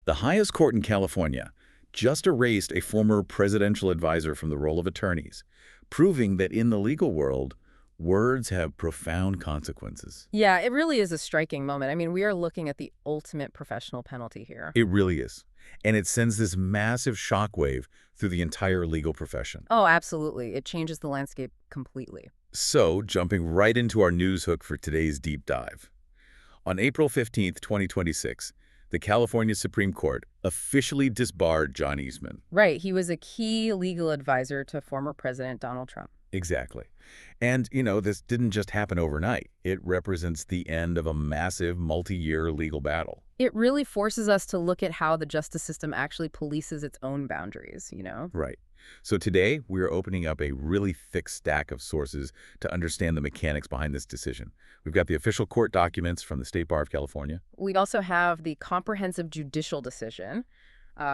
The highest court in California just erased a former presidential advisor from the roll of attorneys, proving that in the legal world, words have profound consequences. Yeah, it really is a striking moment. I mean, we are looking at the ultimate professional penalty here. It really is. And it sends this massive shockwave through the entire legal profession. Oh, absolutely. It changes the landscape completely. So, jumping right into our news hook for today's deep dive. On April 15th, 2026, the California Supreme Court officially disbarred John Eastman. Right. He was a key legal advisor to former President Donald Trump. Exactly. And, this didn't just happen overnight. It represents the end of a massive multi-year legal battle. It really forces us to look at how the justice system actually polices its own boundaries. Right. So today, we're opening up a really thick stack of sources to understand the mechanics behind this decision. We've got the official court documents from the State Bar of California. We also have the comprehensive judicial decision,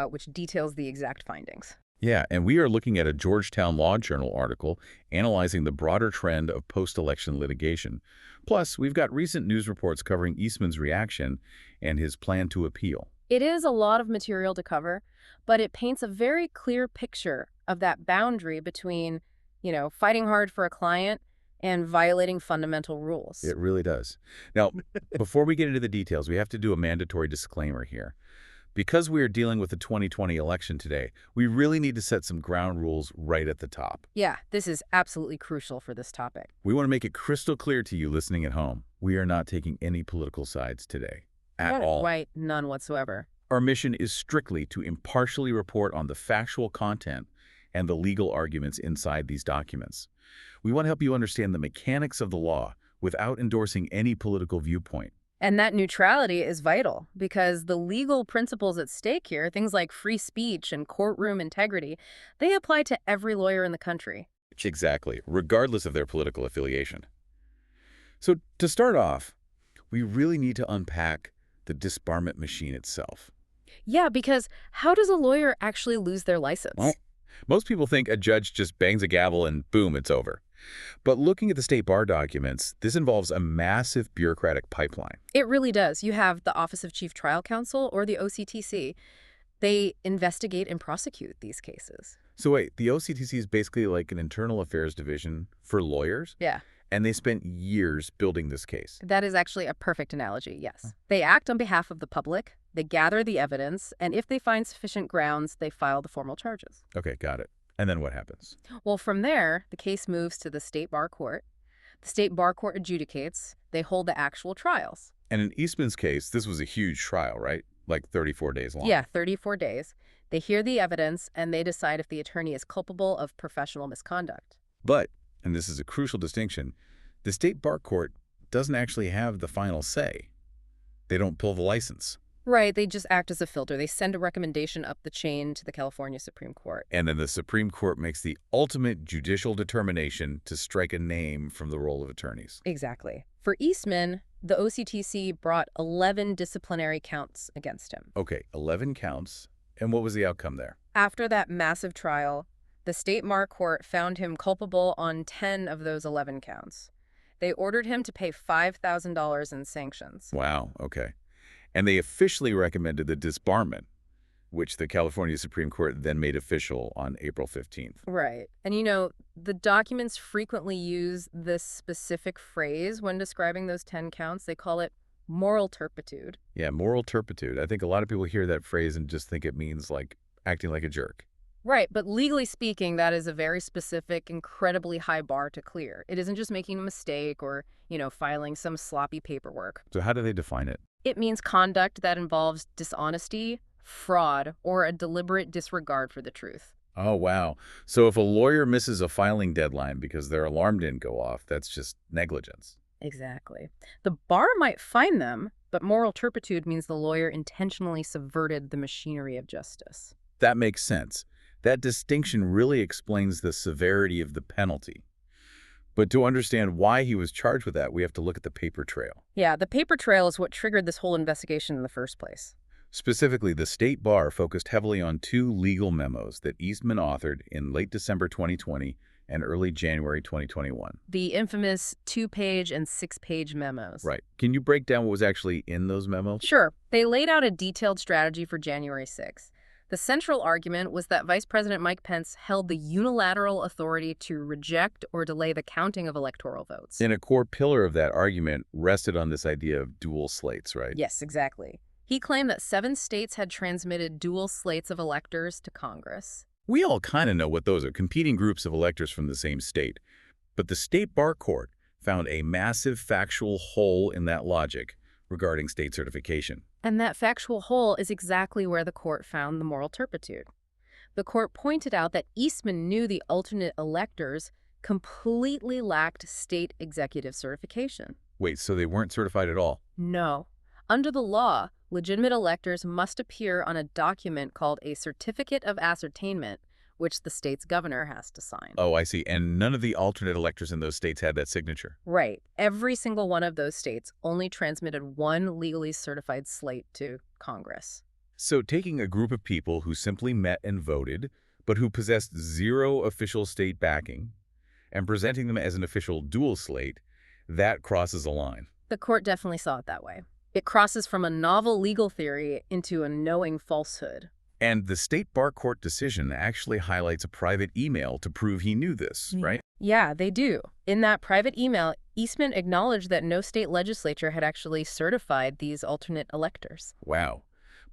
which details the exact findings. Yeah, and we are looking at a Georgetown Law Journal article analyzing the broader trend of post-election litigation. Plus, we've got recent news reports covering Eastman's reaction and his plan to appeal. It is a lot of material to cover, but it paints a very clear picture of that boundary between, fighting hard for a client and violating fundamental rules. It really does. Now, before we get into the details, we have to do a mandatory disclaimer here. Because we are dealing with the 2020 election today, we really need to set some ground rules right at the top. Yeah, this is absolutely crucial for this topic. We want to make it crystal clear to you listening at home. We are not taking any political sides today. At all. Right, none whatsoever. Our mission is strictly to impartially report on the factual content and the legal arguments inside these documents. We want to help you understand the mechanics of the law without endorsing any political viewpoint. And that neutrality is vital because the legal principles at stake here, things like free speech and courtroom integrity, they apply to every lawyer in the country. Exactly, regardless of their political affiliation. So to start off, we really need to unpack the disbarment machine itself. Yeah, because how does a lawyer actually lose their license? Well, most people think a judge just bangs a gavel and boom, it's over. But looking at the State Bar documents, this involves a massive bureaucratic pipeline. It really does. You have the Office of Chief Trial Counsel, or the OCTC. They investigate and prosecute these cases. So wait, the OCTC is basically like an internal affairs division for lawyers? Yeah. And they spent years building this case. That is actually a perfect analogy, yes. They act on behalf of the public, they gather the evidence, and if they find sufficient grounds, they file the formal charges. Okay, got it. And then what happens? Well, from there, the case moves to the State Bar Court. The State Bar Court adjudicates. They hold the actual trials. And in Eastman's case, this was a huge trial, right? Like 34 days long. Yeah, 34 days. They hear the evidence, and they decide if the attorney is culpable of professional misconduct. But, and this is a crucial distinction, the State Bar Court doesn't actually have the final say. They don't pull the license. Right, they just act as a filter. They send a recommendation up the chain to the California Supreme Court. And then the Supreme Court makes the ultimate judicial determination to strike a name from the roll of attorneys. Exactly. For Eastman, the OCTC brought 11 disciplinary counts against him. Okay, 11 counts. And what was the outcome there? After that massive trial, the State Bar Court found him culpable on 10 of those 11 counts. They ordered him to pay $5,000 in sanctions. Wow, okay. And they officially recommended the disbarment, which the California Supreme Court then made official on April 15th. Right. And the documents frequently use this specific phrase when describing those 10 counts. They call it moral turpitude. Yeah, moral turpitude. I think a lot of people hear that phrase and just think it means like acting like a jerk. Right, but legally speaking, that is a very specific, incredibly high bar to clear. It isn't just making a mistake or, filing some sloppy paperwork. So how do they define it? It means conduct that involves dishonesty, fraud, or a deliberate disregard for the truth. Oh, wow. So if a lawyer misses a filing deadline because their alarm didn't go off, that's just negligence. Exactly. The bar might fine them, but moral turpitude means the lawyer intentionally subverted the machinery of justice. That makes sense. That distinction really explains the severity of the penalty. But to understand why he was charged with that, we have to look at the paper trail. Yeah, the paper trail is what triggered this whole investigation in the first place. Specifically, the State Bar focused heavily on two legal memos that Eastman authored in late December 2020 and early January 2021. The infamous 2-page and 6-page memos. Right. Can you break down what was actually in those memos? Sure. They laid out a detailed strategy for January 6th. The central argument was that Vice President Mike Pence held the unilateral authority to reject or delay the counting of electoral votes. And a core pillar of that argument rested on this idea of dual slates, right? Yes, exactly. He claimed that 7 states had transmitted dual slates of electors to Congress. We all kind of know what those are, competing groups of electors from the same state. But the state bar court found a massive factual hole in that logic regarding state certification. And that factual hole is exactly where the court found the moral turpitude. The court pointed out that Eastman knew the alternate electors completely lacked state executive certification. Wait, so they weren't certified at all? No. Under the law, legitimate electors must appear on a document called a certificate of ascertainment, which the state's governor has to sign. Oh, I see. And none of the alternate electors in those states had that signature? Right. Every single one of those states only transmitted one legally certified slate to Congress. So taking a group of people who simply met and voted, but who possessed zero official state backing, and presenting them as an official dual slate, that crosses a line. The court definitely saw it that way. It crosses from a novel legal theory into a knowing falsehood. And the state bar court decision actually highlights a private email to prove he knew this, right? Yeah, they do. In that private email, Eastman acknowledged that no state legislature had actually certified these alternate electors. Wow.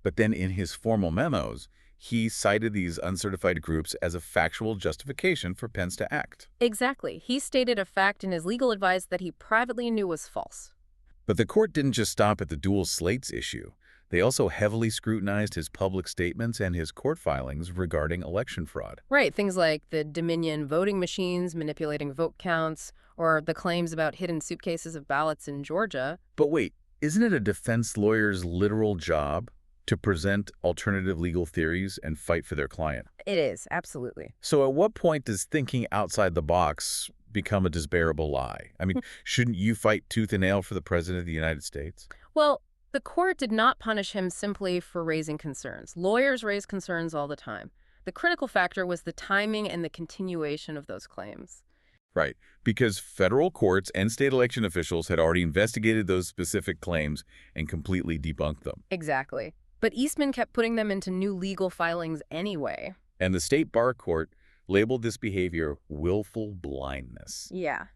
But then in his formal memos, he cited these uncertified groups as a factual justification for Pence to act. Exactly. He stated a fact in his legal advice that he privately knew was false. But the court didn't just stop at the dual slates issue. They also heavily scrutinized his public statements and his court filings regarding election fraud. Right, things like the Dominion voting machines manipulating vote counts, or the claims about hidden suitcases of ballots in Georgia. But wait, isn't it a defense lawyer's literal job to present alternative legal theories and fight for their client? It is, absolutely. So at what point does thinking outside the box become a disbarable lie? I mean, shouldn't you fight tooth and nail for the President of the United States? Well, the court did not punish him simply for raising concerns. Lawyers raise concerns all the time. The critical factor was the timing and the continuation of those claims. Right, because federal courts and state election officials had already investigated those specific claims and completely debunked them. Exactly. But Eastman kept putting them into new legal filings anyway. And the state bar court labeled this behavior willful blindness. Yeah.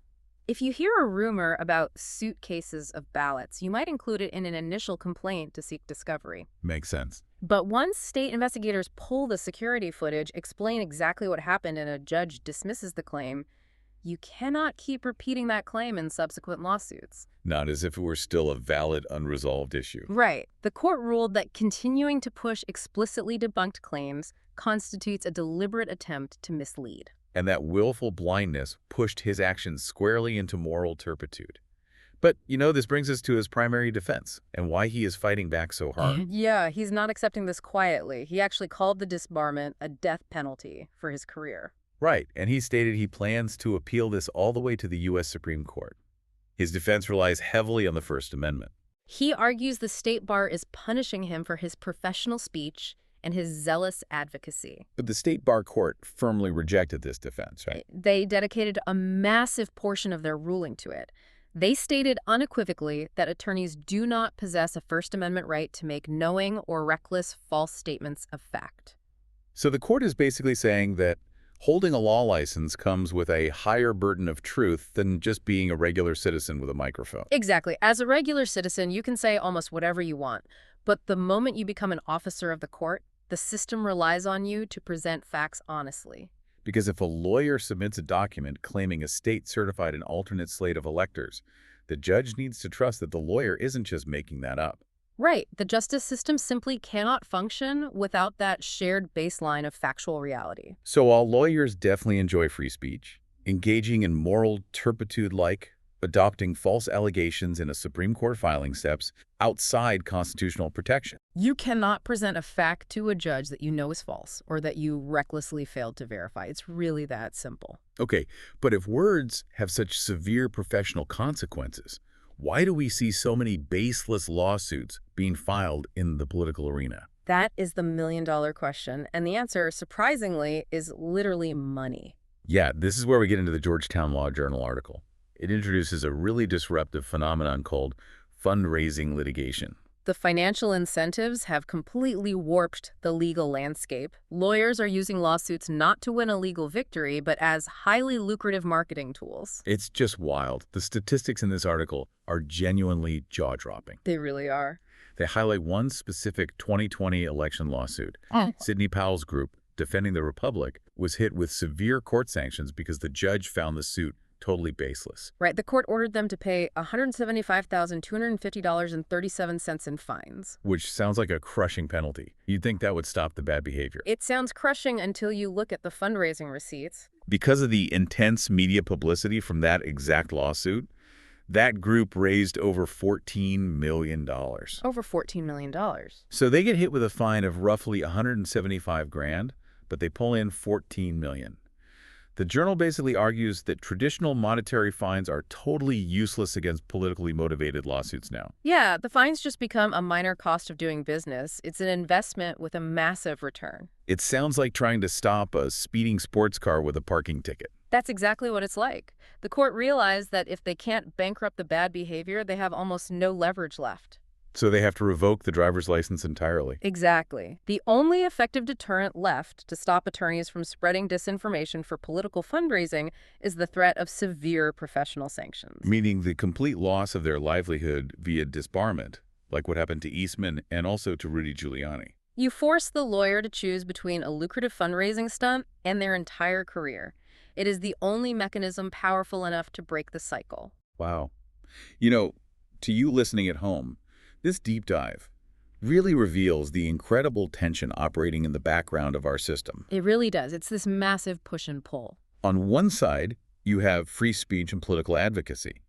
If you hear a rumor about suitcases of ballots, you might include it in an initial complaint to seek discovery. Makes sense. But once state investigators pull the security footage, explain exactly what happened, and a judge dismisses the claim, you cannot keep repeating that claim in subsequent lawsuits. Not as if it were still a valid, unresolved issue. Right. The court ruled that continuing to push explicitly debunked claims constitutes a deliberate attempt to mislead. And that willful blindness pushed his actions squarely into moral turpitude. But, this brings us to his primary defense and why he is fighting back so hard. Yeah, he's not accepting this quietly. He actually called the disbarment a death penalty for his career. Right, and he stated he plans to appeal this all the way to the U.S. Supreme Court. His defense relies heavily on the First Amendment. He argues the state bar is punishing him for his professional speech and his zealous advocacy. But the state bar court firmly rejected this defense, right? They dedicated a massive portion of their ruling to it. They stated unequivocally that attorneys do not possess a First Amendment right to make knowing or reckless false statements of fact. So the court is basically saying that holding a law license comes with a higher burden of truth than just being a regular citizen with a microphone. Exactly. As a regular citizen, you can say almost whatever you want. But the moment you become an officer of the court, the system relies on you to present facts honestly. Because if a lawyer submits a document claiming a state certified an alternate slate of electors, the judge needs to trust that the lawyer isn't just making that up. Right. The justice system simply cannot function without that shared baseline of factual reality. So while lawyers definitely enjoy free speech, engaging in moral turpitude like adopting false allegations in a Supreme Court filing steps outside constitutional protection. You cannot present a fact to a judge that you know is false or that you recklessly failed to verify. It's really that simple. Okay, but if words have such severe professional consequences, why do we see so many baseless lawsuits being filed in the political arena? That is the million-dollar question, and the answer, surprisingly, is literally money. Yeah, this is where we get into the Georgetown Law Journal article. It introduces a really disruptive phenomenon called fundraising litigation. The financial incentives have completely warped the legal landscape. Lawyers are using lawsuits not to win a legal victory, but as highly lucrative marketing tools. It's just wild. The statistics in this article are genuinely jaw-dropping. They really are. They highlight one specific 2020 election lawsuit. Sidney Powell's group, Defending the Republic, was hit with severe court sanctions because the judge found the suit totally baseless. Right, the court ordered them to pay $175,250.37 in fines. Which sounds like a crushing penalty. You'd think that would stop the bad behavior. It sounds crushing until you look at the fundraising receipts. Because of the intense media publicity from that exact lawsuit, that group raised over $14 million. Over $14 million. So they get hit with a fine of roughly $175,000, but they pull in $14 million. The journal basically argues that traditional monetary fines are totally useless against politically motivated lawsuits now. Yeah, the fines just become a minor cost of doing business. It's an investment with a massive return. It sounds like trying to stop a speeding sports car with a parking ticket. That's exactly what it's like. The court realized that if they can't bankrupt the bad behavior, they have almost no leverage left. So they have to revoke the driver's license entirely. Exactly. The only effective deterrent left to stop attorneys from spreading disinformation for political fundraising is the threat of severe professional sanctions. Meaning the complete loss of their livelihood via disbarment, like what happened to Eastman and also to Rudy Giuliani. You force the lawyer to choose between a lucrative fundraising stunt and their entire career. It is the only mechanism powerful enough to break the cycle. Wow. You know, to you listening at home, this deep dive really reveals the incredible tension operating in the background of our system. It really does. It's this massive push and pull. On one side, you have free speech and political advocacy.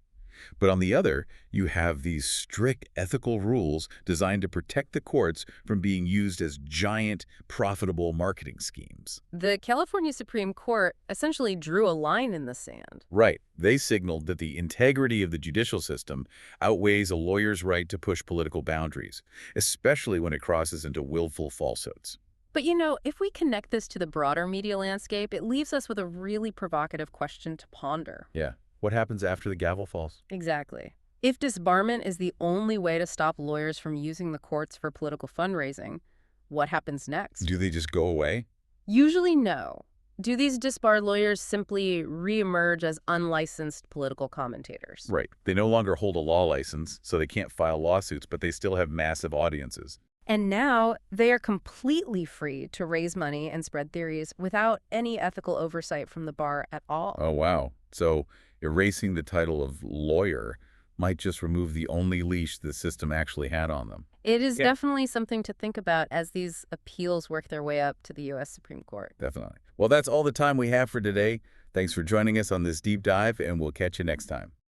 But on the other, you have these strict ethical rules designed to protect the courts from being used as giant, profitable marketing schemes. The California Supreme Court essentially drew a line in the sand. Right. They signaled that the integrity of the judicial system outweighs a lawyer's right to push political boundaries, especially when it crosses into willful falsehoods. But you know, if we connect this to the broader media landscape, it leaves us with a really provocative question to ponder. Yeah. What happens after the gavel falls? Exactly. If disbarment is the only way to stop lawyers from using the courts for political fundraising, what happens next? Do they just go away? Usually no. Do these disbarred lawyers simply reemerge as unlicensed political commentators? Right. They no longer hold a law license, so they can't file lawsuits, but they still have massive audiences. And now they are completely free to raise money and spread theories without any ethical oversight from the bar at all. Oh, wow. So erasing the title of lawyer might just remove the only leash the system actually had on them. It is definitely something to think about as these appeals work their way up to the U.S. Supreme Court. Definitely. Well, that's all the time we have for today. Thanks for joining us on this deep dive, and we'll catch you next time.